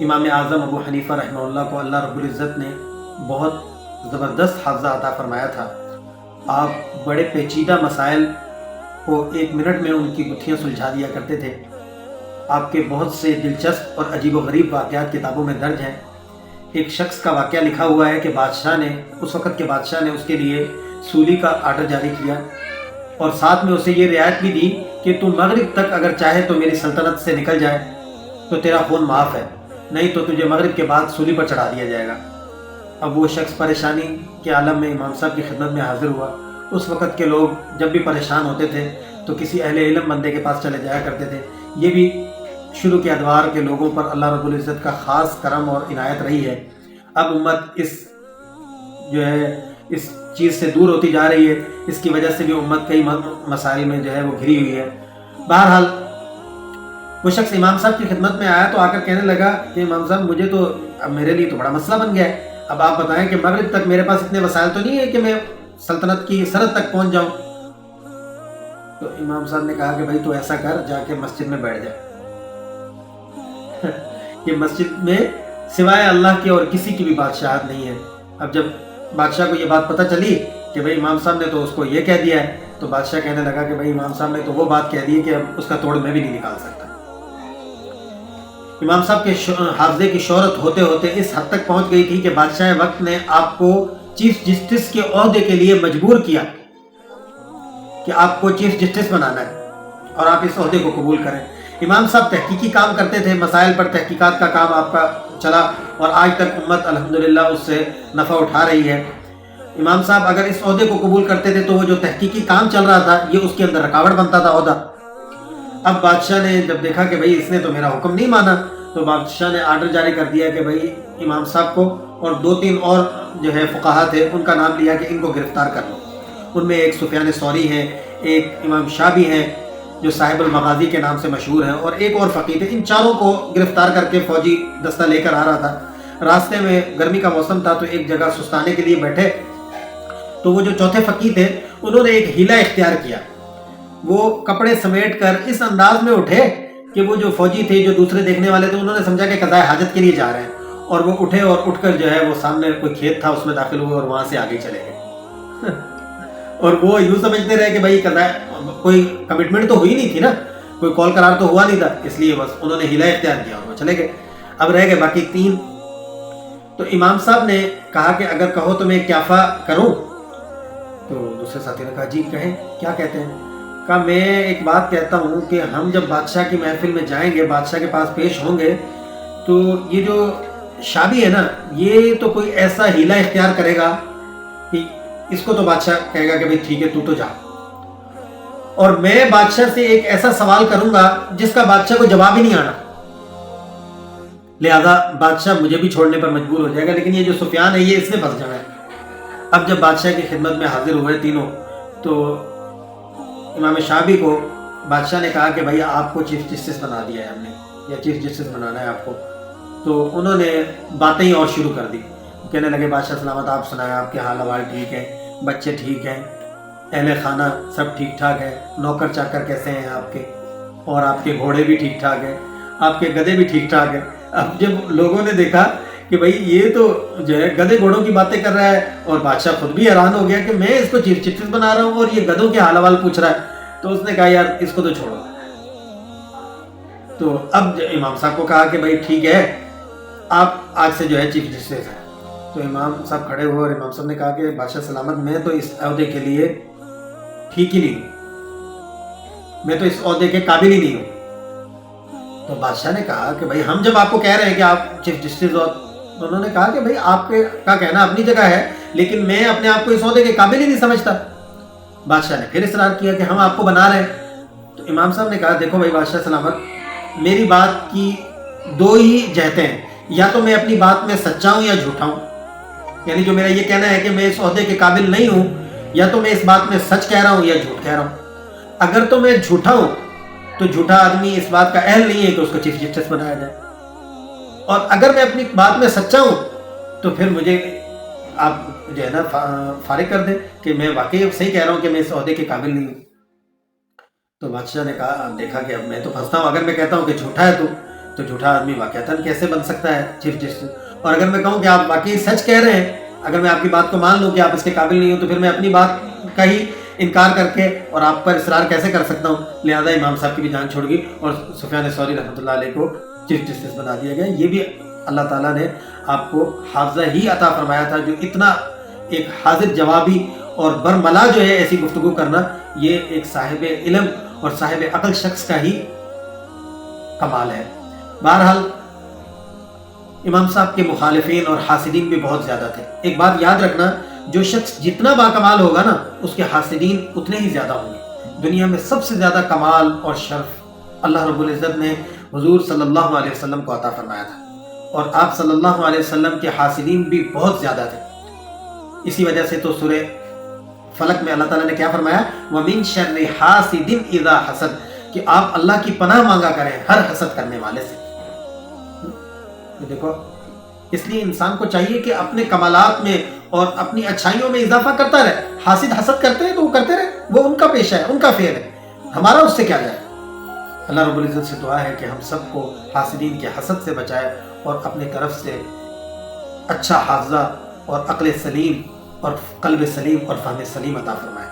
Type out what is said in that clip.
امام اعظم ابو حنیفہ رحمہ اللہ کو اللہ رب العزت نے بہت زبردست حافظہ عطا فرمایا تھا۔ آپ بڑے پیچیدہ مسائل کو 1 منٹ میں ان کی گتھیاں سلجھا دیا کرتے تھے۔ آپ کے بہت سے دلچسپ اور عجیب و غریب واقعات کتابوں میں درج ہیں۔ ایک شخص کا واقعہ لکھا ہوا ہے کہ اس وقت کے بادشاہ نے اس کے لیے سولی کا آرڈر جاری کیا اور ساتھ میں اسے یہ رعایت بھی دی کہ تو مغرب تک اگر چاہے تو میری سلطنت سے نکل جائے تو تیرا خون معاف ہے، نہیں تو تجھے مغرب کے بعد سولی پر چڑھا دیا جائے گا۔ اب وہ شخص پریشانی کے عالم میں امام صاحب کی خدمت میں حاضر ہوا۔ اس وقت کے لوگ جب بھی پریشان ہوتے تھے تو کسی اہل علم بندے کے پاس چلے جایا کرتے تھے۔ یہ بھی شروع کے ادوار کے لوگوں پر اللہ رب العزت کا خاص کرم اور عنایت رہی ہے۔ اب امت اس چیز سے دور ہوتی جا رہی ہے، اس کی وجہ سے بھی امت کئی مسائل میں وہ گھری ہوئی ہے۔ بہرحال وہ شخص امام صاحب کی خدمت میں آیا تو آ کر کہنے لگا کہ امام صاحب مجھے تو اب میرے لیے تو بڑا مسئلہ بن گیا ہے، اب آپ بتائیں کہ مغرب تک میرے پاس اتنے وسائل تو نہیں ہے کہ میں سلطنت کی سرحد تک پہنچ جاؤں۔ تو امام صاحب نے کہا کہ بھائی تو ایسا کر، جا کے مسجد میں بیٹھ جائے۔ کہ مسجد میں سوائے اللہ کے اور کسی کی بھی بادشاہت نہیں ہے۔ اب جب بادشاہ کو یہ بات پتہ چلی کہ بھائی امام صاحب نے تو اس کو یہ کہہ دیا ہے، تو بادشاہ کہنے لگا کہ بھائی امام صاحب نے تو وہ بات کہہ دی کہ اب اس کا توڑ میں بھی نہیں نکال سکتا۔ امام صاحب کے حافظے کی شہرت ہوتے ہوتے اس حد تک پہنچ گئی تھی کہ بادشاہ وقت نے آپ کو چیف جسٹس کے عہدے کے لیے مجبور کیا کہ آپ کو چیف جسٹس بنانا ہے اور آپ اس عہدے کو قبول کریں۔ امام صاحب تحقیقی کام کرتے تھے، مسائل پر تحقیقات کا کام آپ کا چلا اور آج تک امت الحمدللہ اس سے نفع اٹھا رہی ہے۔ امام صاحب اگر اس عہدے کو قبول کرتے تھے تو وہ جو تحقیقی کام چل رہا تھا یہ اس کے اندر رکاوٹ بنتا تھا عہدہ۔ اب بادشاہ نے جب دیکھا کہ بھائی اس نے تو میرا حکم نہیں مانا، تو بادشاہ نے آرڈر جاری کر دیا کہ بھائی امام صاحب کو اور 2-3 اور فقہا تھے ان کا نام لیا کہ ان کو گرفتار کر لو۔ ان میں ایک سفیان ثوری ہے، ایک امام شابی ہیں جو صاحب المغازی کے نام سے مشہور ہیں، اور ایک اور فقیہ تھے۔ ان چاروں کو گرفتار کر کے فوجی دستہ لے کر آ رہا تھا۔ راستے میں گرمی کا موسم تھا تو ایک جگہ سستانے کے لیے بیٹھے تو وہ جو چوتھے فقیہ تھے انہوں نے ایک ہیلا اختیار کیا۔ وہ کپڑے سمیٹ کر اس انداز میں اٹھے کہ وہ جو فوجی تھے، جو دوسرے دیکھنے والے تھے، انہوں نے سمجھا کہ قضاء حاجت کے لیے جا رہے ہیں، اور وہ اٹھے اور اٹھ کر وہ سامنے کوئی کھیت تھا اس میں داخل ہوئے اور وہاں سے آگے چلے گئے۔ اور وہ یوں سمجھتے رہے کہ بھائی قضاء کوئی کمٹمنٹ تو ہوئی نہیں تھی نا، کوئی کال قرار تو ہوا نہیں تھا، اس لیے بس انہوں نے ہیلا اختیار کیا اور وہ چلے گئے۔ اب رہ گئے باقی 3۔ تو امام صاحب نے کہا کہ اگر کہو تو میں کیافہ کروں؟ تو دوسرے ساتھی نے کہا جی کہیں، کیا کہتے ہیں؟ کہا میں ایک بات کہتا ہوں کہ ہم جب بادشاہ کی محفل میں جائیں گے، بادشاہ کے پاس پیش ہوں گے، تو یہ جو شابی ہے نا، یہ تو کوئی ایسا ہیلا اختیار کرے گا کہ اس کو تو بادشاہ کہے گا کہ بھئی ٹھیک ہے تو جا، اور میں بادشاہ سے ایک ایسا سوال کروں گا جس کا بادشاہ کو جواب ہی نہیں آنا، لہذا بادشاہ مجھے بھی چھوڑنے پر مجبور ہو جائے گا، لیکن یہ جو سفیان ہے یہ اس نے پھنس جانا ہے۔ اب جب بادشاہ کی خدمت میں حاضر ہوئے تینوں، تو امام شابی کو بادشاہ نے کہا کہ بھائی آپ کو چیف جسٹس بنا دیا ہے ہم نے، یا چیف جسٹس بنانا ہے آپ کو۔ تو انہوں نے باتیں ہی اور شروع کر دی، کہنے لگے بادشاہ سلامت، آپ سنائیں، آپ کے حال احوال ٹھیک ہیں، بچے ٹھیک ہیں، اہل خانہ سب ٹھیک ٹھاک ہے، نوکر چاکر کیسے ہیں آپ کے، اور آپ کے گھوڑے بھی ٹھیک ٹھاک ہیں، آپ کے گدھے بھی ٹھیک ٹھاک ہیں۔ اب جب لوگوں نے دیکھا کہ بھئی یہ تو گدھے گھوڑوں کی باتیں کر رہا ہے، اور بادشاہ خود بھی حیران ہو گیا کہ میں اس کو چیف جسٹس بنا رہا ہوں اور یہ گدھوں کے حال احوال پوچھ رہا ہے، تو اس نے کہا یار اس کو تو چھوڑو۔ تو اب امام صاحب کو کہا کہ بھئی ٹھیک ہے، آپ آج سے چیف جسٹس ہیں۔ تو امام صاحب کھڑے ہوئے اور امام صاحب نے کہا کہ بادشاہ سلامت، میں تو اس عہدے کے لیے ٹھیک ہی نہیں ہوں، میں تو اس عہدے کے قابل ہی نہیں ہوں۔ تو بادشاہ نے کہا کہ بھئی ہم جب آپ کو کہہ رہے ہیں کہ آپ چیف جسٹس ہو، تو انہوں نے کہا کہ بھئی آپ کا کہنا اپنی جگہ ہے، لیکن میں اپنے آپ کو اس عہدے کے قابل ہی نہیں سمجھتا۔ بادشاہ نے پھر اصرار کیا کہ ہم آپ کو بنا رہے ہیں۔ تو امام صاحب نے کہا دیکھو بھئی بادشاہ سلامت، میری بات کی 2 ہی جہتیں ہیں، یا تو میں اپنی بات میں سچا ہوں یا جھوٹا ہوں، یعنی جو میرا یہ کہنا ہے کہ میں اس عہدے کے قابل نہیں ہوں، یا تو میں اس بات میں سچ کہہ رہا ہوں یا جھوٹ کہہ رہا ہوں۔ اگر تو میں جھوٹا ہوں تو جھوٹا آدمی اس بات کا اہل نہیں ہے کہ اس کو چیف جسٹس بنایا جائے، اور اگر میں اپنی بات میں سچا ہوں تو پھر مجھے آپ فارغ کر دیں کہ میں واقعی صحیح کہہ رہا ہوں کہ میں اس عہدے کے قابل نہیں ہوں۔ تو بادشاہ نے کہا دیکھا کہ اب میں تو پھنستا ہوں، اگر میں کہتا ہوں کہ جھوٹا ہے تو جھوٹا آدمی واقعتاً کیسے بن سکتا ہے چیف جسٹس؟ اور اگر میں کہوں کہ آپ واقعی سچ کہہ رہے ہیں، اگر میں آپ کی بات کو مان لوں کہ آپ اس کے قابل نہیں ہو، تو پھر میں اپنی بات کا ہی انکار کر کے اور آپ پر اصرار کیسے کر سکتا ہوں؟ لہذا امام صاحب کی بھی جان چھوڑ گئی اور سفیان ثوری رحمۃ اللہ علیہ کو چیف جسٹس بنا دیا گیا۔ یہ بھی اللہ تعالیٰ نے آپ کو حافظہ ہی عطا فرمایا تھا، جو اتنا ایک حاضر جوابی اور برملا جو ہے ایسی گفتگو کرنا، یہ ایک صاحب علم اور صاحب عقل شخص کا ہی کمال ہے۔ بہرحال امام صاحب کے مخالفین اور حاسدین بھی بہت زیادہ تھے۔ ایک بات یاد رکھنا، جو شخص جتنا باکمال ہوگا نا، اس کے حاسدین اتنے ہی زیادہ ہوں گے۔ دنیا میں سب سے زیادہ کمال اور شرف اللہ رب العزت نے حضور صلی اللہ علیہ وسلم کو عطا فرمایا تھا، اور آپ صلی اللہ علیہ وسلم کے حاسدین بھی بہت زیادہ تھے۔ اسی وجہ سے تو سورہ فلق میں اللہ تعالیٰ نے کیا فرمایا؟ وَمِن شَرِّ حَاسِدٍ إِذَا حَسَدَ، کہ آپ اللہ کی پناہ مانگا کریں ہر حسد کرنے والے سے۔ دیکھو، اس لیے انسان کو چاہیے کہ اپنے کمالات میں اور اپنی اچھائیوں میں اضافہ کرتا رہے۔ حاسد حسد کرتے ہیں تو وہ کرتے رہے، وہ ان کا پیشہ ہے، ان کا فعل ہے، ہمارا اس سے کیا جائے۔ اللہ رب العزت سے دعا ہے کہ ہم سب کو حاسدین کے حسد سے بچائے اور اپنی طرف سے اچھا حافظہ اور عقل سلیم اور قلب سلیم اور فہم سلیم عطا فرمائے۔